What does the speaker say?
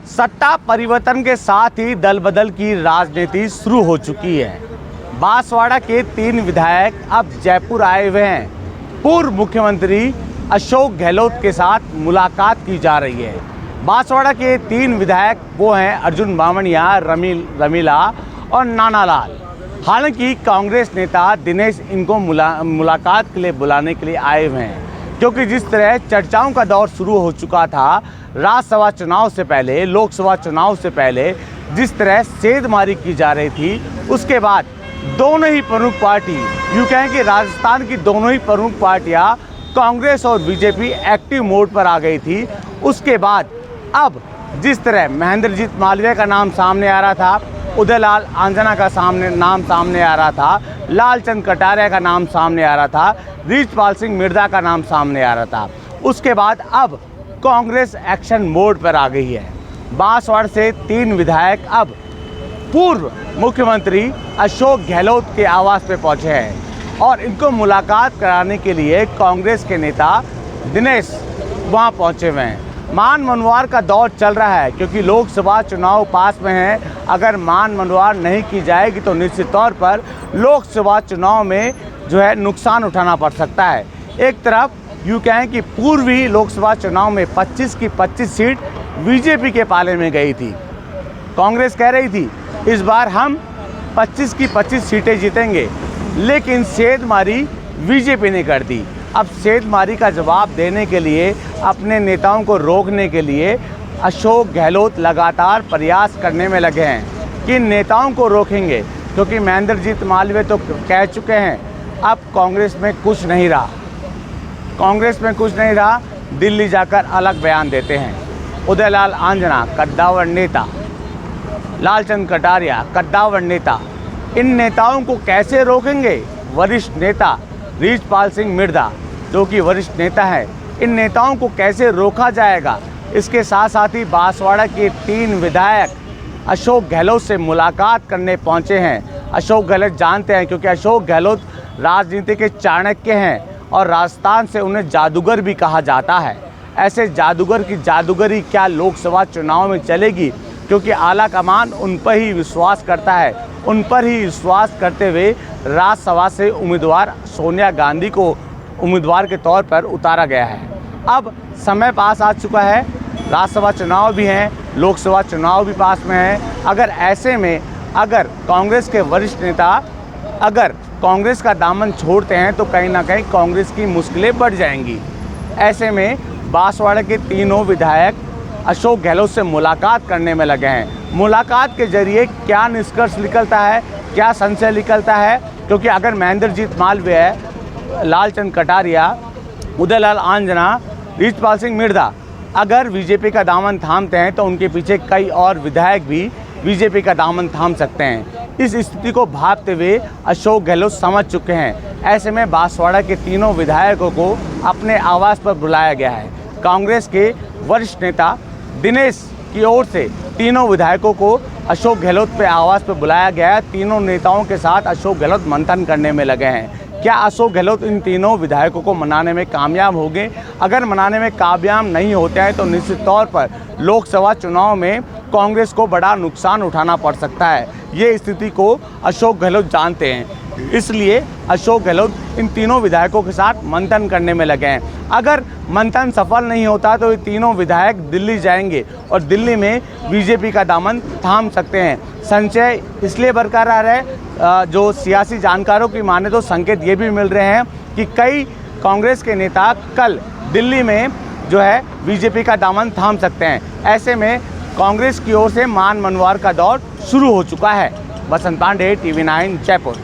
सत्ता परिवर्तन के साथ ही दल बदल की राजनीति शुरू हो चुकी है। बांसवाड़ा के 3 विधायक अब जयपुर आए हुए हैं। पूर्व मुख्यमंत्री अशोक गहलोत के साथ मुलाकात की जा रही है। बांसवाड़ा के 3 विधायक वो हैं अर्जुन बामणिया, रमीला और नानालाल। हालांकि कांग्रेस नेता दिनेश इनको मुलाकात के लिए बुलाने के लिए आए हुए हैं, क्योंकि जिस तरह चर्चाओं का दौर शुरू हो चुका था राज्यसभा चुनाव से पहले, लोकसभा चुनाव से पहले, जिस तरह सेंधमारी की जा रही थी, उसके बाद दोनों ही प्रमुख पार्टी, यूँ कहें कि राजस्थान की दोनों ही प्रमुख पार्टियां कांग्रेस और बीजेपी एक्टिव मोड पर आ गई थी। उसके बाद अब जिस तरह महेंद्रजीत मालवीय का नाम सामने आ रहा था, उदयलाल आंजना का नाम सामने आ रहा था, लालचंद कटारिया का नाम सामने आ रहा था, रीछपाल सिंह मिर्धा का नाम सामने आ रहा था, उसके बाद अब कांग्रेस एक्शन मोड पर आ गई है। बांसवाड़ा से 3 विधायक अब पूर्व मुख्यमंत्री अशोक गहलोत के आवास पे पहुंचे हैं और इनको मुलाकात कराने के लिए कांग्रेस के नेता दिनेश वहां पहुंचे हुए हैं। मान मनवार का दौर चल रहा है, क्योंकि लोकसभा चुनाव पास में है। अगर मान मनवार नहीं की जाएगी तो निश्चित तौर पर लोकसभा चुनाव में जो है नुकसान उठाना पड़ सकता है। एक तरफ यूँ कहें कि पूर्वी लोकसभा चुनाव में 25 की 25 सीट बीजेपी के पाले में गई थी। कांग्रेस कह रही थी इस बार हम 25 की 25 सीटें जीतेंगे, लेकिन सेंधमारी बीजेपी ने कर दी। अब सेंधमारी का जवाब देने के लिए, अपने नेताओं को रोकने के लिए अशोक गहलोत लगातार प्रयास करने में लगे हैं कि नेताओं को रोकेंगे, क्योंकि महेंद्रजीत मालवीय तो कह चुके हैं अब कांग्रेस में कुछ नहीं रहा, कांग्रेस में कुछ नहीं रहा, दिल्ली जाकर अलग बयान देते हैं। उदयलाल आंजना कद्दावर नेता, लालचंद कटारिया कद्दावर नेता, इन नेताओं को कैसे रोकेंगे? वरिष्ठ नेता रीछपाल सिंह मिर्धा जो कि वरिष्ठ नेता है, इन नेताओं को कैसे रोका जाएगा? इसके साथ साथ ही बांसवाड़ा के 3 विधायक अशोक गहलोत से मुलाकात करने पहुंचे हैं। अशोक गहलोत जानते हैं, क्योंकि अशोक गहलोत राजनीति के चाणक्य हैं और राजस्थान से उन्हें जादूगर भी कहा जाता है। ऐसे जादूगर की जादूगरी क्या लोकसभा चुनाव में चलेगी? क्योंकि आला कमान उन पर ही विश्वास करता है। उन पर ही विश्वास करते हुए राज्यसभा से उम्मीदवार सोनिया गांधी को उम्मीदवार के तौर पर उतारा गया है। अब समय पास आ चुका है, राज्यसभा चुनाव भी हैं, लोकसभा चुनाव भी पास में है। अगर ऐसे में अगर कांग्रेस के वरिष्ठ नेता अगर कांग्रेस का दामन छोड़ते हैं तो कहीं ना कहीं कांग्रेस की मुश्किलें बढ़ जाएंगी। ऐसे में बांसवाड़ा के 3 विधायक अशोक गहलोत से मुलाकात करने में लगे हैं। मुलाकात के जरिए क्या निष्कर्ष निकलता है, क्या संशय निकलता है? क्योंकि अगर महेंद्रजीत मालवीय, लालचंद कटारिया, उदयलाल आंजना, रीछपाल सिंह मिर्धा अगर बीजेपी का दामन थामते हैं तो उनके पीछे कई और विधायक भी बीजेपी का दामन थाम सकते हैं। इस स्थिति को भांपते हुए अशोक गहलोत समझ चुके हैं। ऐसे में बांसवाड़ा के 3 विधायकों को अपने आवास पर बुलाया गया है। कांग्रेस के वरिष्ठ नेता दिनेश की ओर से 3 विधायकों को अशोक गहलोत पे आवास पर बुलाया गया है। 3 नेताओं के साथ अशोक गहलोत मंथन करने में लगे हैं। क्या अशोक गहलोत इन 3 विधायकों को मनाने में कामयाब होंगे? अगर मनाने में कामयाब नहीं होते हैं तो निश्चित तौर पर लोकसभा चुनाव में कांग्रेस को बड़ा नुकसान उठाना पड़ सकता है। ये स्थिति को अशोक गहलोत जानते हैं, इसलिए अशोक गहलोत इन 3 विधायकों के साथ मंथन करने में लगे हैं। अगर मंथन सफल नहीं होता तो ये 3 विधायक दिल्ली जाएंगे और दिल्ली में बीजेपी का दामन थाम सकते हैं। संशय इसलिए बरकरार है, जो सियासी जानकारों की माने तो संकेत ये भी मिल रहे हैं कि कई कांग्रेस के नेता कल दिल्ली में जो है बीजेपी का दामन थाम सकते हैं। ऐसे में कांग्रेस की ओर से मान मनवार का दौर शुरू हो चुका है। बसंत पांडे, TV9 जयपुर।